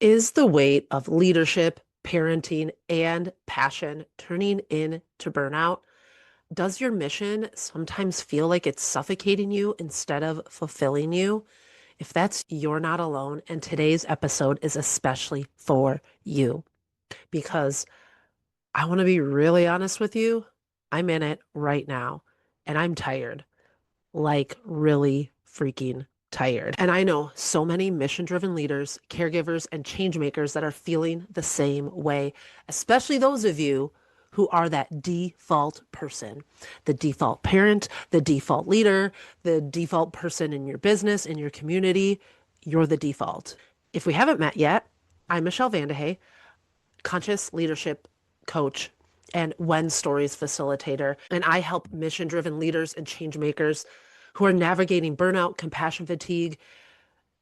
Is the weight of leadership, parenting, and passion turning into burnout? Does your mission sometimes feel like it's suffocating you instead of fulfilling you? If that's, you're not alone, and today's episode is especially for you because I want to be really honest with you. I'm in it right now and I'm tired, like really freaking tired. And I know so many mission driven leaders, caregivers, and change makers that are feeling the same way, especially those of you who are that default person, the default parent, the default leader, the default person in your business, in your community. You're the default. If we haven't met yet, I'm Michelle Vande Hey, conscious leadership coach and When Stories facilitator. And I help mission driven leaders and change makers who are navigating burnout, compassion fatigue,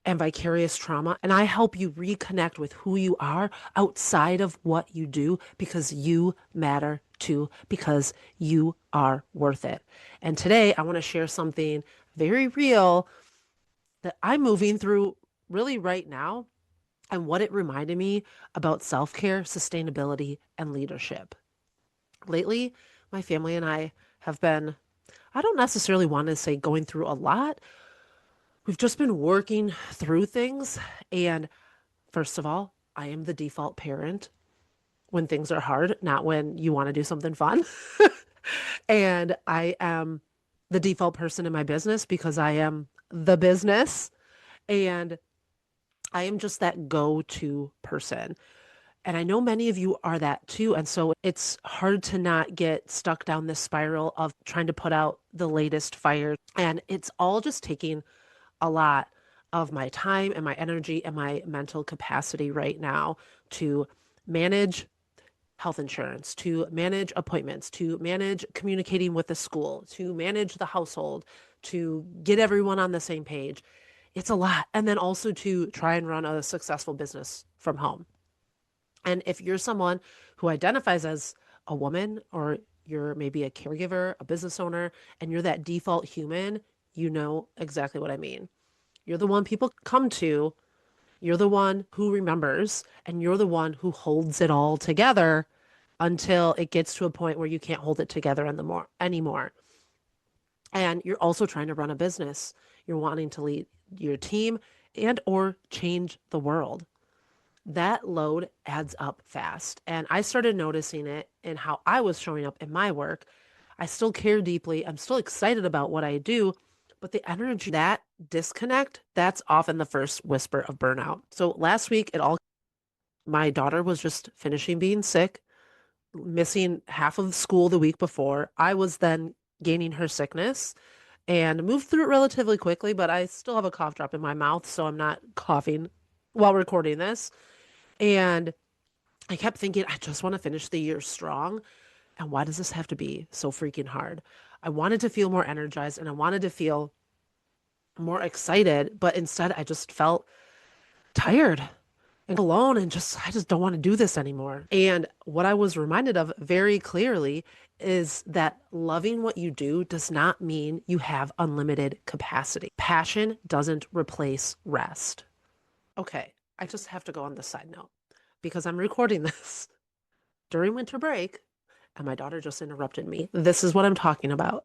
and vicarious trauma. And I help you reconnect with who you are outside of what you do because you matter too, because you are worth it. And today I want to share something very real that I'm moving through really right now and what it reminded me about self care, sustainability, and leadership. Lately, my family and I have been, I don't necessarily want to say going through a lot. We've just been working through things. And first of all, I am the default parent when things are hard, not when you want to do something fun. And I am the default person in my business because I am the business. And I am just that go to person. And I know many of you are that too. And so it's hard to not get stuck down this spiral of trying to put out the latest fire. And it's all just taking a lot of my time and my energy and my mental capacity right now to manage health insurance, to manage appointments, to manage communicating with the school, to manage the household, to get everyone on the same page. It's a lot. And then also to try and run a successful business from home. And if you're someone who identifies as a woman or you're maybe a caregiver, a business owner, and you're that default human, you know exactly what I mean. You're the one people come to, you're the one who remembers, and you're the one who holds it all together until it gets to a point where you can't hold it together anymore. And you're also trying to run a business. You're wanting to lead your team and or change the world. That load adds up fast. And I started noticing it in how I was showing up in my work. I still care deeply. I'm still excited about what I do, but the energy, that disconnect, that's often the first whisper of burnout. So last week, my daughter was just finishing being sick, missing half of school the week before. I was then gaining her sickness and moved through it relatively quickly, but I still have a cough drop in my mouth, so I'm not coughing while recording this. And I kept thinking, I just want to finish the year strong. And why does this have to be so freaking hard? I wanted to feel more energized and I wanted to feel more excited, but instead I just felt tired and alone and I just don't want to do this anymore. And what I was reminded of very clearly is that loving what you do does not mean you have unlimited capacity. Passion doesn't replace rest. Okay, I just have to go on this side note because I'm recording this during winter break and my daughter just interrupted me. This is what I'm talking about.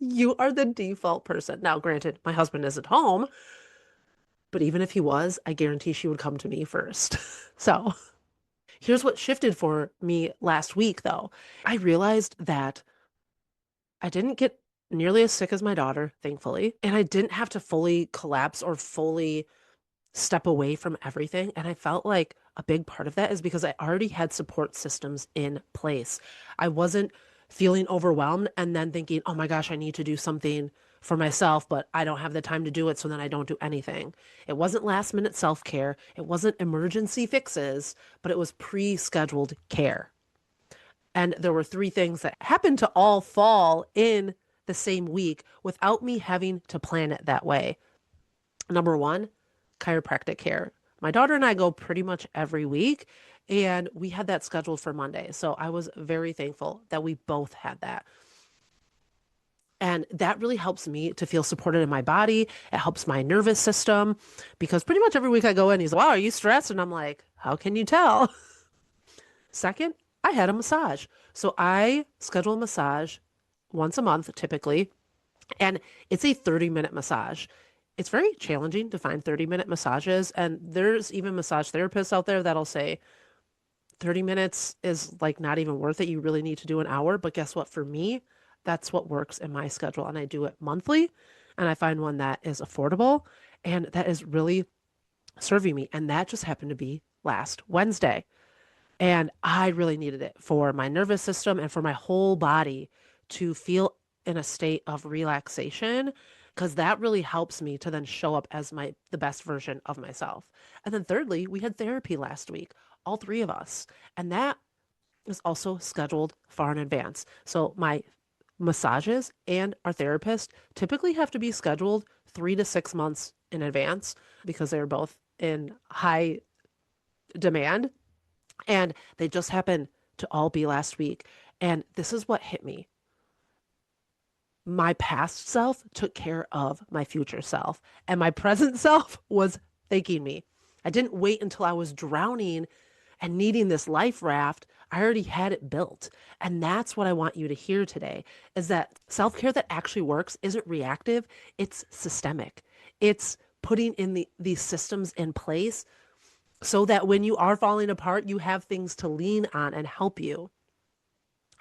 You are the default person. Now, granted, my husband isn't home, but even if he was, I guarantee she would come to me first. So here's what shifted for me last week, though. I realized that I didn't get nearly as sick as my daughter, thankfully, and I didn't have to fully collapse or fully step away from everything. And I felt like a big part of that is because I already had support systems in place. I wasn't feeling overwhelmed and then thinking, oh my gosh, I need to do something for myself, but I don't have the time to do it. So then I don't do anything. It wasn't last minute self care. It wasn't emergency fixes, but it was pre scheduled care. And there were three things that happened to all fall in the same week without me having to plan it that way. Number one, chiropractic care. My daughter and I go pretty much every week, and we had that scheduled for Monday. So I was very thankful that we both had that. And that really helps me to feel supported in my body. It helps my nervous system because pretty much every week I go in, he's like, wow, are you stressed? And I'm like, how can you tell? Second, I had a massage. So I schedule a massage once a month typically, and it's a 30-minute massage. It's very challenging to find 30-minute massages. And there's even massage therapists out there that'll say 30 minutes is like not even worth it. You really need to do an hour. But guess what? For me, that's what works in my schedule. And I do it monthly. And I find one that is affordable and that is really serving me. And that just happened to be last Wednesday. And I really needed it for my nervous system and for my whole body to feel in a state of relaxation because that really helps me to then show up as the best version of myself. And then thirdly, we had therapy last week, all three of us. And that is also scheduled far in advance. So my massages and our therapist typically have to be scheduled 3 to 6 months in advance because they're both in high demand. And they just happened to all be last week. And this is what hit me. My past self took care of my future self, and my present self was thanking me. I didn't wait until I was drowning and needing this life raft. I already had it built. And that's what I want you to hear today is that self-care that actually works isn't reactive, it's systemic. It's putting in these systems in place so that when you are falling apart, you have things to lean on and help you.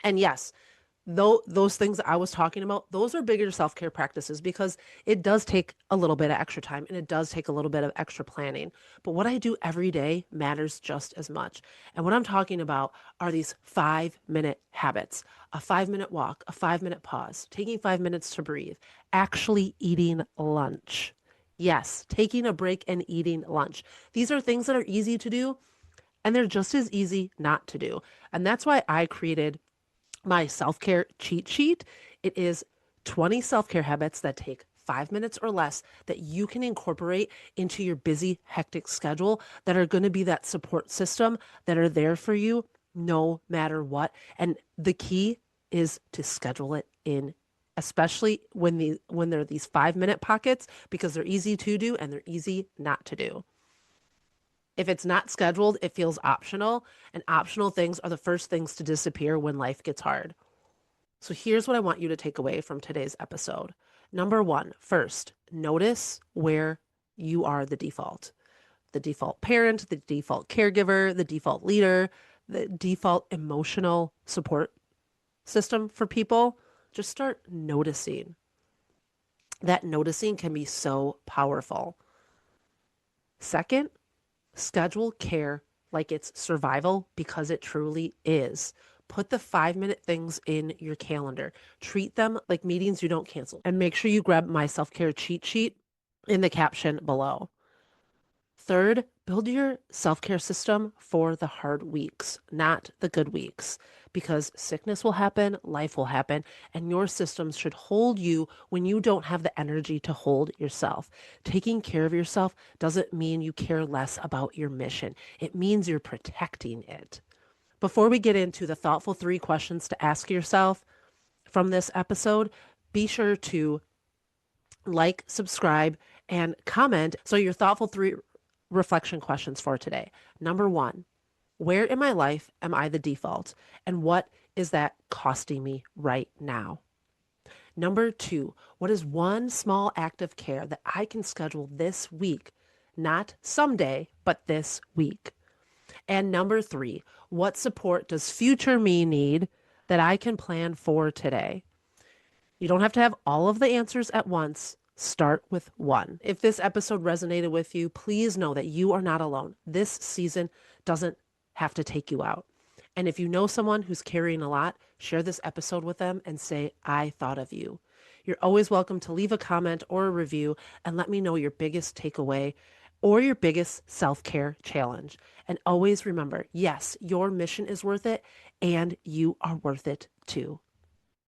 And yes, though those things I was talking about, those are bigger self-care practices because it does take a little bit of extra time and it does take a little bit of extra planning. But what I do every day matters just as much. And what I'm talking about are these 5-minute habits, a 5-minute walk, a 5-minute pause, taking 5 minutes to breathe, actually eating lunch. Yes, taking a break and eating lunch. These are things that are easy to do and they're just as easy not to do. And that's why I created my self-care cheat sheet. It is 20 self-care habits that take 5 minutes or less that you can incorporate into your busy, hectic schedule that are going to be that support system that are there for you no matter what. And the key is to schedule it in, especially when there are these 5-minute pockets because they're easy to do and they're easy not to do. If it's not scheduled, it feels optional, and optional things are the first things to disappear when life gets hard. So here's what I want you to take away from today's episode. Number one, first, notice where you are the default parent, the default caregiver, the default leader, the default emotional support system for people. Just start noticing. That noticing can be so powerful. Second, schedule care like it's survival because it truly is. Put the 5-minute things in your calendar. Treat them like meetings you don't cancel. And make sure you grab my self-care cheat sheet in the caption below. Third, build your self-care system for the hard weeks, not the good weeks, because sickness will happen, life will happen, and your systems should hold you when you don't have the energy to hold yourself. Taking care of yourself doesn't mean you care less about your mission. It means you're protecting it. Before we get into the thoughtful 3 questions to ask yourself from this episode, be sure to like, subscribe, and comment. So your thoughtful 3 reflection questions for today. Number 1, where in my life am I the default? And what is that costing me right now? Number 2, what is one small act of care that I can schedule this week? Not someday, but this week. And number 3, what support does future me need that I can plan for today? You don't have to have all of the answers at once. Start with one. If this episode resonated with you, please know that you are not alone. This season doesn't have to take you out. And if you know someone who's carrying a lot, share this episode with them and say, I thought of you. You're always welcome to leave a comment or a review and let me know your biggest takeaway or your biggest self-care challenge. And always remember, yes, your mission is worth it and you are worth it too.